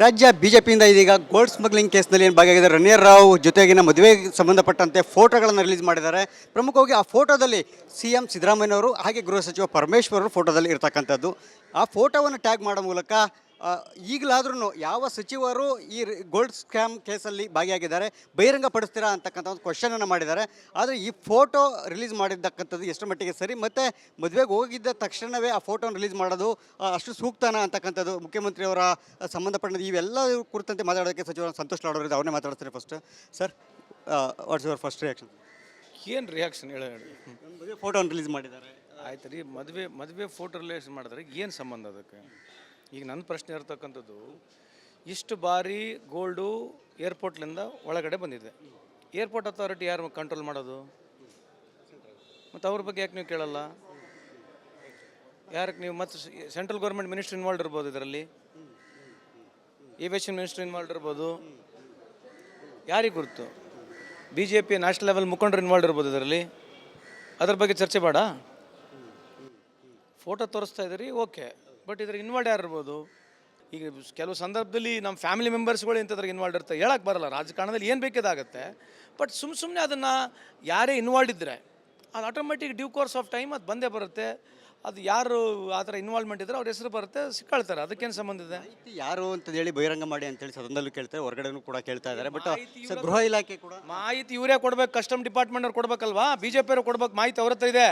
ರಾಜ್ಯ ಬಿಜೆಪಿಯಿಂದ ಇದೀಗ ಗೋಲ್ಡ್ ಸ್ಮಗ್ಲಿಂಗ್ ಕೇಸ್ನಲ್ಲಿ ಏನು ಭಾಗಿಯಾಗಿದ್ದಾರೆ ರಣೀರ್ ರಾವ್ ಜೊತೆಗಿನ ಮದುವೆಗೆ ಸಂಬಂಧಪಟ್ಟಂತೆ ಫೋಟೋಗಳನ್ನು ರಿಲೀಸ್ ಮಾಡಿದ್ದಾರೆ. ಪ್ರಮುಖವಾಗಿ ಆ ಫೋಟೋದಲ್ಲಿ CM ಸಿದ್ದರಾಮಯ್ಯನವರು ಹಾಗೆ ಗೃಹ ಸಚಿವ ಪರಮೇಶ್ವರ್ ಅವರು ಫೋಟೋದಲ್ಲಿ ಇರ್ತಕ್ಕಂಥದ್ದು. ಆ ಫೋಟೋವನ್ನು ಟ್ಯಾಗ್ ಮಾಡೋ ಮೂಲಕ ಈಗಲಾದ್ರೂ ಯಾವ ಸಚಿವರು ಈ ಗೋಲ್ಡ್ ಸ್ಕ್ಯಾಮ್ ಕೇಸಲ್ಲಿ ಭಾಗಿಯಾಗಿದ್ದಾರೆ ಬಹಿರಂಗಪಡಿಸ್ತೀರಾ ಅಂತಕ್ಕಂಥ ಒಂದು ಕ್ವಶನನ್ನು ಮಾಡಿದ್ದಾರೆ. ಆದರೆ ಈ ಫೋಟೋ ರಿಲೀಸ್ ಮಾಡಿದ್ದಕ್ಕಂಥದ್ದು ಎಷ್ಟು ಮಟ್ಟಿಗೆ ಸರಿ, ಮತ್ತು ಮದುವೆಗೆ ಹೋಗಿದ್ದ ತಕ್ಷಣವೇ ಆ ಫೋಟೋನ ರಿಲೀಸ್ ಮಾಡೋದು ಅಷ್ಟು ಸೂಕ್ತನಾ ಅಂತಕ್ಕಂಥದ್ದು ಮುಖ್ಯಮಂತ್ರಿಯವರ ಸಂಬಂಧಪಟ್ಟ ಇವೆಲ್ಲ ಕುರಿತಂತೆ ಮಾತಾಡೋದಕ್ಕೆ ಸಚಿವ ಸಂತೋಷ್ ಲಾಡ್ ಅವರಿದ್ದು ಅವನ್ನೇ ಮಾತಾಡ್ತಾರೆ. First sir, what's your first reaction? ಏನು ರಿಯಾಕ್ಷನ್ ಹೇಳಿ? ಮದುವೆ ಫೋಟೋನ ರಿಲೀಸ್ ಮಾಡಿದ್ದಾರೆ. ಆಯ್ತು ರೀ, ಮದುವೆ ಫೋಟೋ ರಿಲೇಷನ್ ಮಾಡಿದ್ರೆ ಏನು ಸಂಬಂಧ ಅದಕ್ಕೆ? ಈಗ ನನ್ನ ಪ್ರಶ್ನೆ ಇರ್ತಕ್ಕಂಥದ್ದು, ಇಷ್ಟು ಬಾರಿ ಗೋಲ್ಡು ಏರ್ಪೋರ್ಟ್ಲಿಂದ ಒಳಗಡೆ ಬಂದಿದೆ. ಏರ್ಪೋರ್ಟ್ ಅಥಾರಿಟಿ ಯಾರು ಕಂಟ್ರೋಲ್ ಮಾಡೋದು? ಮತ್ತು ಅವ್ರ ಬಗ್ಗೆ ಯಾಕೆ ನೀವು ಕೇಳಲ್ಲ? ಯಾರಕ್ಕೆ ನೀವು ಮತ್ತು ಸೆಂಟ್ರಲ್ ಗೌರ್ಮೆಂಟ್ ಮಿನಿಸ್ಟ್ರ್ ಇನ್ವಾಲ್ವ್ ಇರ್ಬೋದು, ಇದರಲ್ಲಿ ಏವಿಯೇಷನ್ ಮಿನಿಸ್ಟ್ರ್ ಇನ್ವಾಲ್ವ್ ಇರ್ಬೋದು, ಯಾರಿಗೆ ಗುರುತು? BJP ನ್ಯಾಷನಲ್ ಲೆವೆಲ್ ಮುಖಂಡರು ಇನ್ವಾಲ್ವ್ ಇರ್ಬೋದು ಇದರಲ್ಲಿ. ಅದ್ರ ಬಗ್ಗೆ ಚರ್ಚೆ ಬೇಡ? ಫೋಟೋ ತೋರಿಸ್ತಾ ಇದ್ದೀರಿ, ಓಕೆ, ಬಟ್ ಇದ್ರ ಇನ್ವಾಲ್ವ್ ಯಾರು ಇರ್ಬೋದು? ಈಗ ಕೆಲವು ಸಂದರ್ಭದಲ್ಲಿ ನಮ್ಮ ಫ್ಯಾಮಿಲಿ ಮೆಂಬರ್ಸ್ಗಳು ಇಂಥದ್ರಾಗ ಇನ್ವಾಲ್ವ್ ಇರ್ತಾರೆ, ಹೇಳಕ್ಕೆ ಬರಲ್ಲ. ರಾಜಕಾರಣದಲ್ಲಿ ಏನು ಬೇಕಿದಾಗತ್ತೆ, ಬಟ್ ಸುಮ್ಮನೆ ಅದನ್ನು ಯಾರೇ ಇನ್ವಾಲ್ವ್ ಇದ್ದರೆ ಅದು automatic due course of time ಅದು ಬಂದೇ ಬರುತ್ತೆ. ಅದು ಯಾರು ಆ ಥರ ಇನ್ವಾಲ್ವ್ಮೆಂಟ್ ಇದ್ದರೆ ಅವ್ರ ಹೆಸರು ಬರುತ್ತೆ, ಸಿಕ್ಕಾಳ್ತಾರೆ. ಅದಕ್ಕೇನು ಸಂಬಂಧ ಇದೆ? ಯಾರು ಅಂತ ಹೇಳಿ ಬಹಿರಂಗ ಮಾಡಿ ಅಂತೇಳಿ ಸದನದಲ್ಲೂ ಕೇಳ್ತಾರೆ, ಹೊರಗಡೆನೂ ಕೂಡ ಕೇಳ್ತಾ ಇದ್ದಾರೆ. ಬಟ್ ಗೃಹ ಇಲಾಖೆ ಕೂಡ ಮಾಹಿತಿ ಇವರೇ ಕೊಡ್ಬೇಕು, ಕಸ್ಟಮ್ ಡಿಪಾರ್ಟ್ಮೆಂಟ್ ಅವ್ರು ಕೊಡ್ಬೇಕಲ್ವಾ? BJP ಅವ್ರು ಕೊಡ್ಬೇಕು, ಮಾಹಿತಿ ಅವ್ರ ಹತ್ರ ಇದೆ.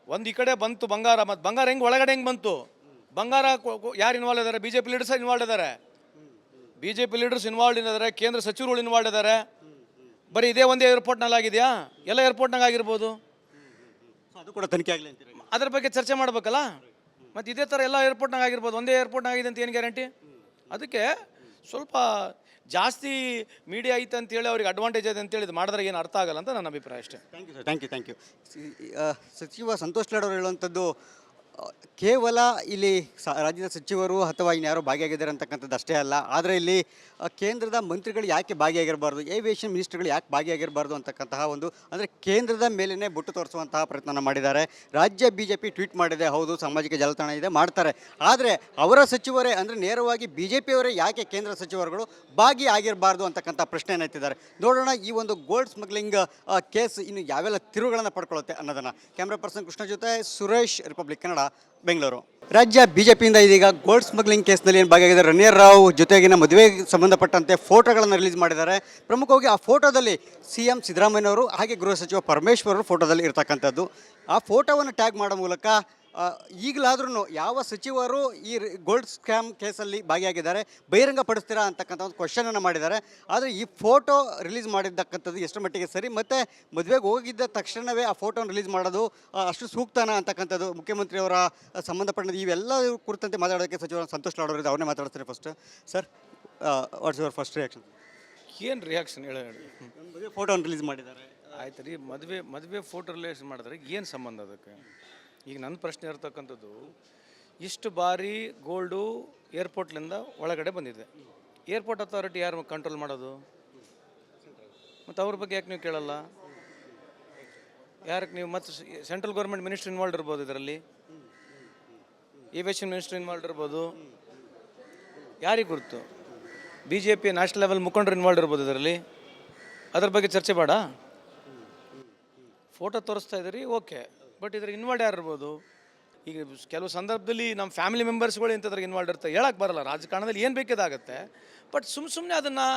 ಒಂದು ಈ ಕಡೆ ಬಂತು ಬಂಗಾರ, ಮತ್ತು ಬಂಗಾರ ಹೆಂಗೆ ಒಳಗಡೆ ಹೆಂಗೆ ಬಂತು? ಬಂಗಾರ ಯಾರು ಇನ್ವಾಲ್ವ್ ಇದ್ದಾರೆ? BJP ಲೀಡರ್ಸ್ ಇನ್ವಾಲ್ವ್ ಇದ್ದಾರೆ. BJP ಲೀಡರ್ಸ್ ಇನ್ವಾಲ್ವ್ ಇದ್ದಾರೆ, ಕೇಂದ್ರ ಸಚಿವರುಗಳು ಇನ್ವಾಲ್ವ್ ಇದ್ದಾರೆ. ಬರೀ ಇದೇ ಒಂದೇ ಏರ್ಪೋರ್ಟ್ನಲ್ಲಿ ಆಗಿದೆಯಾ? ಎಲ್ಲ ಏರ್ಪೋರ್ಟ್ನಾಗ ಆಗಿರ್ಬೋದು. ಅದು ಕೂಡ ತನಿಖೆ ಆಗಲಿ ಅಂತೀರಿ? ಅದ್ರ ಬಗ್ಗೆ ಚರ್ಚೆ ಮಾಡ್ಬೇಕಲ್ಲ. ಮತ್ತು ಇದೇ ಥರ ಎಲ್ಲ ಏರ್ಪೋರ್ಟ್ನಾಗ ಆಗಿರ್ಬೋದು, ಒಂದೇ ಏರ್ಪೋರ್ಟ್ನಾಗ ಆಗಿದೆ ಅಂತ ಏನು ಗ್ಯಾರಂಟಿ? ಅದಕ್ಕೆ ಸ್ವಲ್ಪ ಜಾಸ್ತಿ ಮೀಡಿಯಾ ಐತೆ ಅಂತೇಳಿ ಅವ್ರಿಗೆ ಅಡ್ವಾಂಟೇಜ್ ಇದೆ ಅಂತೇಳಿ ಇದು ಮಾಡಿದ್ರೆ ಏನು ಅರ್ಥ ಆಗಲ್ಲ ಅಂತ ನನ್ನ ಅಭಿಪ್ರಾಯ ಅಷ್ಟೇ. Thank you sir, thank you. ಸಚಿವ ಸಂತೋಷ್ ಲಾಡ್ ಅವರು ಹೇಳುವಂಥದ್ದು ಕೇವಲ ಇಲ್ಲಿ ರಾಜ್ಯದ ಸಚಿವರು ಅಥವಾ ಇನ್ಯಾರೋ ಭಾಗಿಯಾಗಿದ್ದಾರೆ ಅಂತಕ್ಕಂಥದ್ದು ಅಷ್ಟೇ ಅಲ್ಲ, ಆದರೆ ಇಲ್ಲಿ ಕೇಂದ್ರದ ಮಂತ್ರಿಗಳು ಯಾಕೆ ಭಾಗಿಯಾಗಿರಬಾರ್ದು, ಏವಿಯೇಷನ್ ಮಿನಿಸ್ಟರ್ಗಳು ಯಾಕೆ ಭಾಗಿಯಾಗಿರಬಾರ್ದು ಅಂತಕ್ಕಂತಹ ಒಂದು, ಅಂದರೆ ಕೇಂದ್ರದ ಮೇಲೇ ಬೊಟ್ಟು ತೋರಿಸುವಂತಹ ಪ್ರಯತ್ನ ಮಾಡಿದ್ದಾರೆ. ರಾಜ್ಯ BJP ಟ್ವೀಟ್ ಮಾಡಿದೆ, ಹೌದು, ಸಾಮಾಜಿಕ ಜಾಲತಾಣ ಇದೆ, ಮಾಡ್ತಾರೆ. ಆದರೆ ಅವರ ಸಚಿವರೇ, ಅಂದರೆ ನೇರವಾಗಿ BJP ಅವರೇ ಯಾಕೆ ಕೇಂದ್ರ ಸಚಿವರುಗಳು ಭಾಗಿಯಾಗಿರಬಾರ್ದು ಅಂತಕ್ಕಂಥ ಪ್ರಶ್ನೆಯನ್ನು ಎತ್ತಿದ್ದಾರೆ. ನೋಡೋಣ ಈ ಒಂದು ಗೋಲ್ಡ್ ಸ್ಮಗ್ಲಿಂಗ್ ಕೇಸ್ ಇನ್ನು ಯಾವೆಲ್ಲ ತಿರುವುಗಳನ್ನು ಪಡ್ಕೊಳ್ಳುತ್ತೆ ಅನ್ನೋದನ್ನು. ಕ್ಯಾಮ್ರಾ ಪರ್ಸನ್ ಕೃಷ್ಣ ಜೊತೆ ಸುರೇಶ್, ರಿಪಬ್ಲಿಕ್ ಕನ್ನಡ, ಬೆಂಗಳೂರು. ರಾಜ್ಯ ಬಿಜೆಪಿಯಿಂದ ಇದೀಗ ಗೋಲ್ಡ್ ಸ್ಮಗ್ಲಿಂಗ್ ಕೇಸ್ನಲ್ಲಿ ಏನು ಭಾಗಿಯಾಗಿದ್ದಾರೆ ರಣೀರ್ ರಾವ್ ಜೊತೆಗಿನ ಮದುವೆಗೆ ಸಂಬಂಧಪಟ್ಟಂತೆ ಫೋಟೋಗಳನ್ನು ರಿಲೀಸ್ ಮಾಡಿದ್ದಾರೆ. ಪ್ರಮುಖವಾಗಿ ಆ ಫೋಟೋದಲ್ಲಿ CM ಸಿದ್ದರಾಮಯ್ಯನವರು ಹಾಗೆ ಗೃಹ ಸಚಿವ ಪರಮೇಶ್ವರ್ ಅವರು ಫೋಟೋದಲ್ಲಿ ಇರ್ತಕ್ಕಂಥದ್ದು. ಆ ಫೋಟೋವನ್ನು ಟ್ಯಾಗ್ ಮಾಡೋ ಮೂಲಕ ಈಗಲಾದ್ರೂ ಯಾವ ಸಚಿವರು ಈ ಗೋಲ್ಡ್ ಸ್ಕ್ಯಾಮ್ ಕೇಸಲ್ಲಿ ಭಾಗಿಯಾಗಿದ್ದಾರೆ ಬಹಿರಂಗಪಡಿಸ್ತೀರಾ ಅಂತಕ್ಕಂಥ ಒಂದು ಕ್ವಶನನ್ನು ಮಾಡಿದ್ದಾರೆ. ಆದರೆ ಈ ಫೋಟೋ ರಿಲೀಸ್ ಮಾಡಿದ್ದಕ್ಕಂಥದ್ದು ಎಷ್ಟು ಮಟ್ಟಿಗೆ ಸರಿ, ಮತ್ತು ಮದುವೆಗೆ ಹೋಗಿದ್ದ ತಕ್ಷಣವೇ ಆ ಫೋಟೋನ ರಿಲೀಸ್ ಮಾಡೋದು ಅಷ್ಟು ಸೂಕ್ತನಾ ಅಂತಕ್ಕಂಥದ್ದು ಮುಖ್ಯಮಂತ್ರಿಯವರ ಸಂಬಂಧಪಟ್ಟ ಇವೆಲ್ಲ ಕುರಿತಂತೆ ಮಾತಾಡೋದಕ್ಕೆ ಸಚಿವ ಸಂತೋಷ್ ಲಾಡ್ ಅವರಿದ್ದು ಅವನ್ನೇ ಮಾತಾಡ್ತಾರೆ. First sir, what's your first reaction? ಏನು ರಿಯಾಕ್ಷನ್ ಹೇಳಿ? ಮದುವೆ ಫೋಟೋನ ರಿಲೀಸ್ ಮಾಡಿದ್ದಾರೆ. ಆಯ್ತು ರೀ, ಮದುವೆ ಫೋಟೋ ರಿಲೇಷನ್ ಮಾಡಿದ್ರೆ ಏನು ಸಂಬಂಧ ಅದಕ್ಕೆ? ಈಗ ನನ್ನ ಪ್ರಶ್ನೆ ಇರ್ತಕ್ಕಂಥದ್ದು, ಇಷ್ಟು ಬಾರಿ ಗೋಲ್ಡು ಏರ್ಪೋರ್ಟ್ಲಿಂದ ಒಳಗಡೆ ಬಂದಿದೆ. ಏರ್ಪೋರ್ಟ್ ಅಥಾರಿಟಿ ಯಾರು ಕಂಟ್ರೋಲ್ ಮಾಡೋದು? ಮತ್ತು ಅವ್ರ ಬಗ್ಗೆ ಯಾಕೆ ನೀವು ಕೇಳಲ್ಲ? ಯಾರಕ್ಕೆ ನೀವು ಮತ್ತು ಸೆಂಟ್ರಲ್ ಗೌರ್ಮೆಂಟ್ ಮಿನಿಸ್ಟ್ರ್ ಇನ್ವಾಲ್ವ್ ಇರ್ಬೋದು, ಇದರಲ್ಲಿ ಏವಿಯೇಷನ್ ಮಿನಿಸ್ಟ್ರ್ ಇನ್ವಾಲ್ವ್ ಇರ್ಬೋದು, ಯಾರಿಗೆ ಗುರುತು? BJP ನ್ಯಾಷನಲ್ ಲೆವೆಲ್ ಮುಖಂಡರು ಇನ್ವಾಲ್ವ್ ಇರ್ಬೋದು ಇದರಲ್ಲಿ. ಅದ್ರ ಬಗ್ಗೆ ಚರ್ಚೆ ಬೇಡ? ಫೋಟೋ ತೋರಿಸ್ತಾ ಇದ್ದೀರಿ, ಓಕೆ, ಬಟ್ ಇದ್ರ ಇನ್ವಾಲ್ವ್ ಯಾರು ಇರ್ಬೋದು? ಈಗ ಕೆಲವು ಸಂದರ್ಭದಲ್ಲಿ ನಮ್ಮ ಫ್ಯಾಮಿಲಿ ಮೆಂಬರ್ಸ್ಗಳು ಇಂಥದ್ರಾಗ ಇನ್ವಾಲ್ವ್ ಇರ್ತಾರೆ, ಹೇಳಕ್ಕೆ ಬರಲ್ಲ. ರಾಜಕಾರಣದಲ್ಲಿ ಏನು ಬೇಕಿದಾಗತ್ತೆ, ಬಟ್ ಸುಮ್ಮನೆ ಅದನ್ನು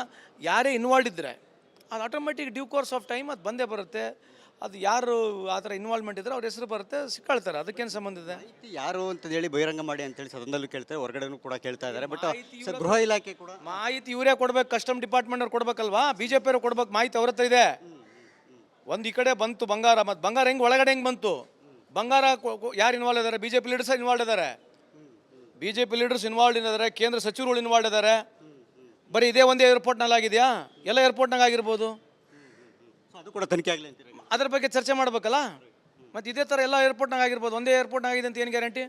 ಯಾರೇ ಇನ್ವಾಲ್ವ್ ಇದ್ದರೆ ಅದು automatic due course of time ಅದು ಬಂದೇ ಬರುತ್ತೆ. ಅದು ಯಾರು ಆ ಥರ ಇನ್ವಾಲ್ವ್ಮೆಂಟ್ ಇದ್ದರೆ ಅವ್ರ ಹೆಸರು ಬರುತ್ತೆ, ಸಿಕ್ಕಾಳ್ತಾರೆ. ಅದಕ್ಕೇನು ಸಂಬಂಧ ಇದೆ? ಯಾರು ಅಂತ ಹೇಳಿ ಬಹಿರಂಗ ಮಾಡಿ ಅಂತೇಳಿ ಸದನದಲ್ಲೂ ಕೇಳ್ತಾರೆ, ಹೊರಗಡೆನೂ ಕೂಡ ಕೇಳ್ತಾ ಇದ್ದಾರೆ. ಬಟ್ ಗೃಹ ಇಲಾಖೆ ಕೂಡ ಮಾಹಿತಿ ಇವರೇ ಕೊಡ್ಬೇಕು, ಕಸ್ಟಮ್ ಡಿಪಾರ್ಟ್ಮೆಂಟ್ ಅವ್ರು ಕೊಡ್ಬೇಕಲ್ವಾ? BJP ಅವ್ರು ಕೊಡ್ಬೇಕು, ಮಾಹಿತಿ ಅವ್ರ ಹತ್ರ ಇದೆ. ಒಂದು ಈ ಕಡೆ ಬಂತು ಬಂಗಾರ, ಮತ್ತು ಬಂಗಾರ ಹೆಂಗೆ ಒಳಗಡೆ ಹೆಂಗೆ ಬಂತು? ಬಂಗಾರ ಯಾರು ಇನ್ವಾಲ್ವ್ ಇದ್ದಾರೆ? BJP ಲೀಡರ್ಸ್ ಇನ್ವಾಲ್ವ್ ಇದ್ದಾರೆ. BJP ಲೀಡರ್ಸ್ ಇನ್ವಾಲ್ವ್ ಇದ್ದಾರೆ, ಕೇಂದ್ರ ಸಚಿವರುಗಳು ಇನ್ವಾಲ್ವ್ ಇದ್ದಾರೆ. ಬರೀ ಇದೇ ಒಂದೇ ಏರ್ಪೋರ್ಟ್ನಲ್ಲಿ ಆಗಿದೆಯಾ? ಎಲ್ಲ ಏರ್ಪೋರ್ಟ್ನಾಗ ಆಗಿರ್ಬೋದು. ಅದು ಕೂಡ ತನಿಖೆ ಆಗಲಿ ಅಂತೀರಿ? ಅದ್ರ ಬಗ್ಗೆ ಚರ್ಚೆ ಮಾಡ್ಬೇಕಲ್ಲ. ಮತ್ತು ಇದೇ ಥರ ಎಲ್ಲ ಏರ್ಪೋರ್ಟ್ನಾಗ ಆಗಿರ್ಬೋದು, ಒಂದೇ ಏರ್ಪೋರ್ಟ್ನಾಗ ಆಗಿದೆ ಅಂತ ಏನು ಗ್ಯಾರಂಟಿ?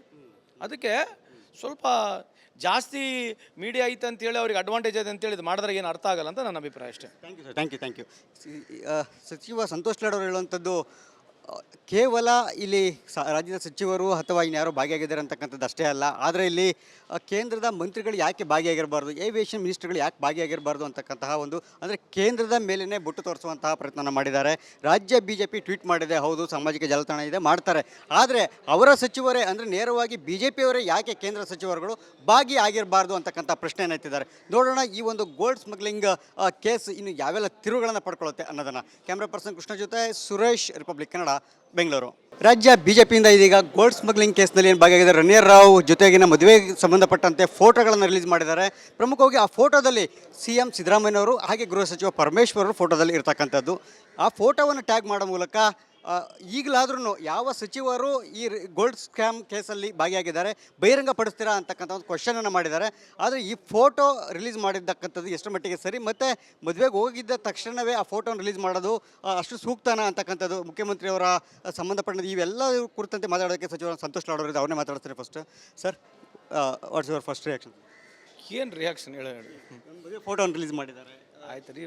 ಅದಕ್ಕೆ ಸ್ವಲ್ಪ ಜಾಸ್ತಿ ಮೀಡಿಯಾ ಐತೆ ಅಂತೇಳಿ ಅವ್ರಿಗೆ ಅಡ್ವಾಂಟೇಜ್ ಇದೆ ಅಂತೇಳಿ ಇದು ಮಾಡಿದ್ರೆ ಏನು ಅರ್ಥ ಆಗಲ್ಲ ಅಂತ ನನ್ನ ಅಭಿಪ್ರಾಯ ಅಷ್ಟೇ. Thank you sir, thank you. ಸಚಿವ ಸಂತೋಷ್ ಲಾಡ್ ಅವರು ಹೇಳುವಂಥದ್ದು ಕೇವಲ ಇಲ್ಲಿ ರಾಜ್ಯದ ಸಚಿವರು ಅಥವಾ ಇನ್ಯಾರೋ ಭಾಗಿಯಾಗಿದ್ದಾರೆ ಅಂತಕ್ಕಂಥದ್ದು ಅಷ್ಟೇ ಅಲ್ಲ, ಆದರೆ ಇಲ್ಲಿ ಕೇಂದ್ರದ ಮಂತ್ರಿಗಳು ಯಾಕೆ ಭಾಗಿಯಾಗಿರಬಾರ್ದು, ಏವಿಯೇಷನ್ ಮಿನಿಸ್ಟರ್ಗಳು ಯಾಕೆ ಭಾಗಿಯಾಗಿರಬಾರ್ದು ಅಂತಕ್ಕಂತಹ ಒಂದು ಅಂದರೆ ಕೇಂದ್ರದ ಮೇಲೇ ಬೊಟ್ಟು ತೋರಿಸುವಂತಹ ಪ್ರಯತ್ನ ಮಾಡಿದ್ದಾರೆ. ರಾಜ್ಯ BJP ಟ್ವೀಟ್ ಮಾಡಿದೆ, ಹೌದು ಸಾಮಾಜಿಕ ಜಾಲತಾಣ ಇದೆ, ಮಾಡ್ತಾರೆ. ಆದರೆ ಅವರ ಸಚಿವರೇ ಅಂದರೆ ನೇರವಾಗಿ BJPಯವರೇ ಯಾಕೆ ಕೇಂದ್ರ ಸಚಿವರುಗಳು ಭಾಗಿಯಾಗಿರಬಾರ್ದು ಅಂತಕ್ಕಂಥ ಪ್ರಶ್ನೆಯನ್ನು ಎತ್ತಿದ್ದಾರೆ. ನೋಡೋಣ ಈ ಒಂದು ಗೋಲ್ಡ್ ಸ್ಮಗ್ಲಿಂಗ್ ಕೇಸ್ ಇನ್ನು ಯಾವೆಲ್ಲ ತಿರುವುಗಳನ್ನು ಪಡ್ಕೊಳ್ಳುತ್ತೆ ಅನ್ನೋದನ್ನು. ಕ್ಯಾಮ್ರಾ ಪರ್ಸನ್ ಕೃಷ್ಣ ಜೊತೆ ಸುರೇಶ್, ರಿಪಬ್ಲಿಕ್ ಕನ್ನಡ, ಬೆಂಗಳೂರು. ರಾಜ್ಯ BJPಯಿಂದ ಇದೀಗ ಗೋಲ್ಡ್ ಸ್ಮಗ್ಲಿಂಗ್ ಕೇಸ್ನಲ್ಲಿ ಏನು ಭಾಗಿಯಾಗಿದ್ದಾರೆ ರಣೀರ್ ರಾವ್ ಜೊತೆಗಿನ ಮದುವೆಗೆ ಸಂಬಂಧಪಟ್ಟಂತೆ ಫೋಟೋಗಳನ್ನು ರಿಲೀಸ್ ಮಾಡಿದ್ದಾರೆ. ಪ್ರಮುಖವಾಗಿ ಆ ಫೋಟೋದಲ್ಲಿ CM ಸಿದ್ದರಾಮಯ್ಯನವರು ಹಾಗೆ ಗೃಹ ಸಚಿವ ಪರಮೇಶ್ವರ್ ಅವರು ಫೋಟೋದಲ್ಲಿ ಇರ್ತಕ್ಕಂಥದ್ದು. ಆ ಫೋಟೋವನ್ನು ಟ್ಯಾಗ್ ಮಾಡೋ ಮೂಲಕ ಈಗಲಾದ್ರೂ ಯಾವ ಸಚಿವರು ಈ ಗೋಲ್ಡ್ ಸ್ಕ್ಯಾಮ್ ಕೇಸಲ್ಲಿ ಭಾಗಿಯಾಗಿದ್ದಾರೆ ಬಹಿರಂಗಪಡಿಸ್ತೀರಾ ಅಂತಕ್ಕಂಥ ಒಂದು ಕ್ವಶನನ್ನು ಮಾಡಿದ್ದಾರೆ. ಆದರೆ ಈ ಫೋಟೋ ರಿಲೀಸ್ ಮಾಡಿರ್ತಕ್ಕಂಥದ್ದು ಎಷ್ಟು ಮಟ್ಟಿಗೆ ಸರಿ, ಮತ್ತು ಮದುವೆಗೆ ಹೋಗಿದ್ದ ತಕ್ಷಣವೇ ಆ ಫೋಟೋನ ರಿಲೀಸ್ ಮಾಡೋದು ಅಷ್ಟು ಸೂಕ್ತನಾ ಅಂತಕ್ಕಂಥದ್ದು, ಮುಖ್ಯಮಂತ್ರಿಯವರ ಸಂಬಂಧಪಟ್ಟ ಇವೆಲ್ಲ ಕುರಿತಂತೆ ಮಾತಾಡೋದಕ್ಕೆ ಸಚಿವ ಸಂತೋಷ್ ಲಾಡ್ ಅವರಿದ್ದು, ಅವ್ರನ್ನೇ ಮಾತಾಡ್ತಾರೆ. First sir, what's your first reaction? ಏನು ರಿಯಾಕ್ಷನ್ ಹೇಳಿ? ಮದುವೆ ಫೋಟೋನ ರಿಲೀಸ್ ಮಾಡಿದ್ದಾರೆ. ಆಯ್ತು ರೀ,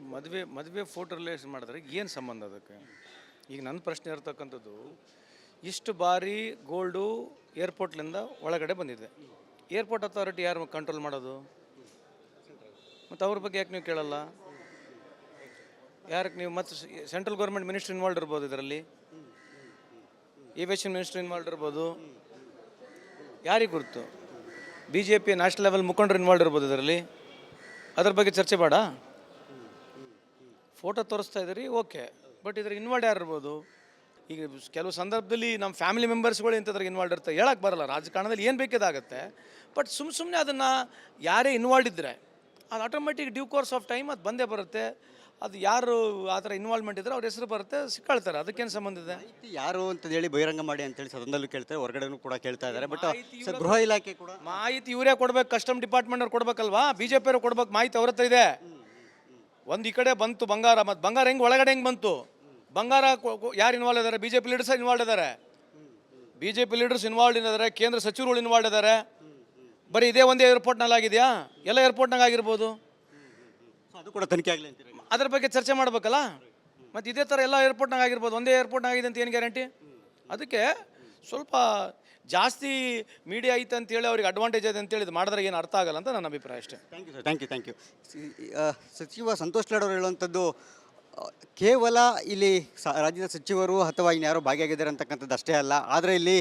ಮದುವೆ ಫೋಟೋ ರಿಲೇಷನ್ ಮಾಡಿದ್ರೆ ಏನು ಸಂಬಂಧ ಅದಕ್ಕೆ? ಈಗ ನನ್ನ ಪ್ರಶ್ನೆ ಇರ್ತಕ್ಕಂಥದ್ದು, ಇಷ್ಟು ಬಾರಿ ಗೋಲ್ಡು ಏರ್ಪೋರ್ಟ್ಲಿಂದ ಒಳಗಡೆ ಬಂದಿದೆ. ಏರ್ಪೋರ್ಟ್ ಅಥಾರಿಟಿ ಯಾರು ಕಂಟ್ರೋಲ್ ಮಾಡೋದು? ಮತ್ತು ಅವ್ರ ಬಗ್ಗೆ ಯಾಕೆ ನೀವು ಕೇಳಲ್ಲ? ಯಾರಕ್ಕೆ ನೀವು ಮತ್ತು ಸೆಂಟ್ರಲ್ ಗೌರ್ಮೆಂಟ್ ಮಿನಿಸ್ಟ್ರ್ ಇನ್ವಾಲ್ವ್ ಇರ್ಬೋದು, ಇದರಲ್ಲಿ ಏವಿಯೇಷನ್ ಮಿನಿಸ್ಟ್ರ್ ಇನ್ವಾಲ್ವ್ ಇರ್ಬೋದು, ಯಾರಿಗೆ ಗುರುತು? BJP ನ್ಯಾಷನಲ್ ಲೆವೆಲ್ ಮುಖಂಡರು ಇನ್ವಾಲ್ವ್ ಇರ್ಬೋದು ಇದರಲ್ಲಿ. ಅದ್ರ ಬಗ್ಗೆ ಚರ್ಚೆ ಬೇಡ? ಫೋಟೋ ತೋರಿಸ್ತಾ ಇದ್ದೀರಿ, ಓಕೆ, ಬಟ್ ಇದ್ರಿಗೆ ಇನ್ವಾಲ್ವ್ ಯಾರು ಇರ್ಬೋದು? ಈಗ ಕೆಲವು ಸಂದರ್ಭದಲ್ಲಿ ನಮ್ಮ ಫ್ಯಾಮಿಲಿ ಮೆಂಬರ್ಸ್ಗಳು ಇಂಥದ್ರಾಗ ಇನ್ವಾಲ್ವ್ ಇರ್ತಾರೆ, ಹೇಳಕ್ಕೆ ಬರಲ್ಲ. ರಾಜಕಾರಣದಲ್ಲಿ ಏನು ಬೇಕಿದಾಗುತ್ತೆ. ಬಟ್ ಸುಮ್ಮನೆ ಅದನ್ನು ಯಾರೇ ಇನ್ವಾಲ್ವ್ ಇದ್ದರೆ ಅದು automatic due course of time ಅದು ಬಂದೇ ಬರುತ್ತೆ. ಅದು ಯಾರು ಆ ಥರ ಇನ್ವಾಲ್ವ್ಮೆಂಟ್ ಇದ್ದರೆ ಅವ್ರ ಹೆಸರು ಬರುತ್ತೆ, ಸಿಕ್ಕಾಳ್ತಾರೆ. ಅದಕ್ಕೇನು ಸಂಬಂಧ ಇದೆ? ಯಾರು ಅಂತ ಹೇಳಿ ಬಹಿರಂಗ ಮಾಡಿ ಅಂತೇಳಿ ಸದನದಲ್ಲೂ ಕೇಳ್ತಾರೆ, ಹೊರಗಡೆನೂ ಕೂಡ ಕೇಳ್ತಾ ಇದ್ದಾರೆ. ಬಟ್ ಗೃಹ ಇಲಾಖೆ ಕೂಡ ಮಾಹಿತಿ ಇವರೇ ಕೊಡ್ಬೇಕು, ಕಸ್ಟಮ್ ಡಿಪಾರ್ಟ್ಮೆಂಟ್ ಅವ್ರು ಕೊಡ್ಬೇಕಲ್ವಾ? BJP ಅವರು ಕೊಡ್ಬೇಕು, ಮಾಹಿತಿ ಅವ್ರ ಹತ್ರ ಇದೆ. ಒಂದು ಈ ಕಡೆ ಬಂತು ಬಂಗಾರ, ಮತ್ತು ಬಂಗಾರ ಹೆಂಗೆ ಒಳಗಡೆ ಹೆಂಗೆ ಬಂತು? ಬಂಗಾರ ಯಾರು ಇನ್ವಾಲ್ವ್ ಇದ್ದಾರೆ? BJP ಲೀಡರ್ಸ್ ಇನ್ವಾಲ್ವ್ ಇದ್ದಾರೆ. BJP ಲೀಡರ್ಸ್ ಇನ್ವಾಲ್ವ್ ಇದ್ದಾರೆ, ಕೇಂದ್ರ ಸಚಿವರುಗಳು ಇನ್ವಾಲ್ವ್ ಇದ್ದಾರೆ. ಬರೀ ಇದೇ ಒಂದೇ ಏರ್ಪೋರ್ಟ್ನಲ್ಲಿ ಆಗಿದೆಯಾ? ಎಲ್ಲ ಏರ್ಪೋರ್ಟ್ನಾಗ ಆಗಿರ್ಬೋದು. ಅದು ಕೂಡ ತನಿಖೆ ಆಗಲಿ ಅಂತೀರಿ? ಅದ್ರ ಬಗ್ಗೆ ಚರ್ಚೆ ಮಾಡ್ಬೇಕಲ್ಲ. ಮತ್ತು ಇದೇ ಥರ ಎಲ್ಲ ಏರ್ಪೋರ್ಟ್ನಾಗ ಆಗಿರ್ಬೋದು, ಒಂದೇ ಏರ್ಪೋರ್ಟ್ನಾಗ ಆಗಿದೆ ಅಂತ ಏನು ಗ್ಯಾರಂಟಿ? ಅದಕ್ಕೆ ಸ್ವಲ್ಪ ಜಾಸ್ತಿ ಮೀಡಿಯಾ ಐತೆ ಅಂತೇಳಿ ಅವ್ರಿಗೆ ಅಡ್ವಾಂಟೇಜ್ ಇದೆ ಅಂತೇಳಿ ಇದು ಮಾಡಿದ್ರೆ ಏನು ಅರ್ಥ ಆಗಲ್ಲ ಅಂತ ನನ್ನ ಅಭಿಪ್ರಾಯ ಅಷ್ಟೇ. Thank you sir, thank you. ಸಚಿವ ಸಂತೋಷ್ ಲಾಡ್ ಅವರು ಹೇಳುವಂಥದ್ದು ಕೇವಲ ಇಲ್ಲಿ ರಾಜ್ಯದ ಸಚಿವರು ಅಥವಾ ಇನ್ಯಾರೋ ಭಾಗಿಯಾಗಿದ್ದಾರೆ ಅಂತಕ್ಕಂಥದ್ದು ಅಷ್ಟೇ ಅಲ್ಲ, ಆದರೆ ಇಲ್ಲಿ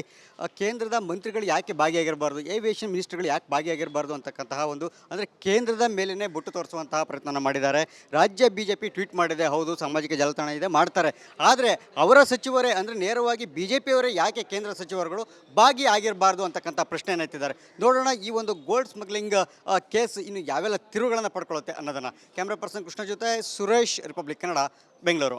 ಕೇಂದ್ರದ ಮಂತ್ರಿಗಳು ಯಾಕೆ ಭಾಗಿಯಾಗಿರಬಾರ್ದು, ಏವಿಯೇಷನ್ ಮಿನಿಸ್ಟರ್ಗಳು ಯಾಕೆ ಭಾಗಿಯಾಗಿರಬಾರ್ದು ಅಂತಕ್ಕಂತಹ ಒಂದು ಅಂದರೆ ಕೇಂದ್ರದ ಮೇಲೇ ಬೊಟ್ಟು ತೋರಿಸುವಂತಹ ಪ್ರಯತ್ನ ಮಾಡಿದ್ದಾರೆ. ರಾಜ್ಯ BJP ಟ್ವೀಟ್ ಮಾಡಿದೆ, ಹೌದು ಸಾಮಾಜಿಕ ಜಾಲತಾಣ ಇದೆ, ಮಾಡ್ತಾರೆ. ಆದರೆ ಅವರ ಸಚಿವರೇ ಅಂದರೆ ನೇರವಾಗಿ BJPಯವರೇ ಯಾಕೆ ಕೇಂದ್ರ ಸಚಿವರುಗಳು ಭಾಗಿಯಾಗಿರಬಾರ್ದು ಅಂತಕ್ಕಂಥ ಪ್ರಶ್ನೆಯನ್ನು ಎತ್ತಿದ್ದಾರೆ. ನೋಡೋಣ ಈ ಒಂದು ಗೋಲ್ಡ್ ಸ್ಮಗ್ಲಿಂಗ್ ಕೇಸ್ ಇನ್ನು ಯಾವೆಲ್ಲ ತಿರುವುಗಳನ್ನು ಪಡ್ಕೊಳ್ಳುತ್ತೆ ಅನ್ನೋದನ್ನು. ಕ್ಯಾಮ್ರಾ ಪರ್ಸನ್ ಕೃಷ್ಣ ಜೊತೆ ಸುರೇಶ್, ರಿಪಬ್ಲಿಕ್ ಕನ್ನಡ, ಬೆಂಗಳೂರು.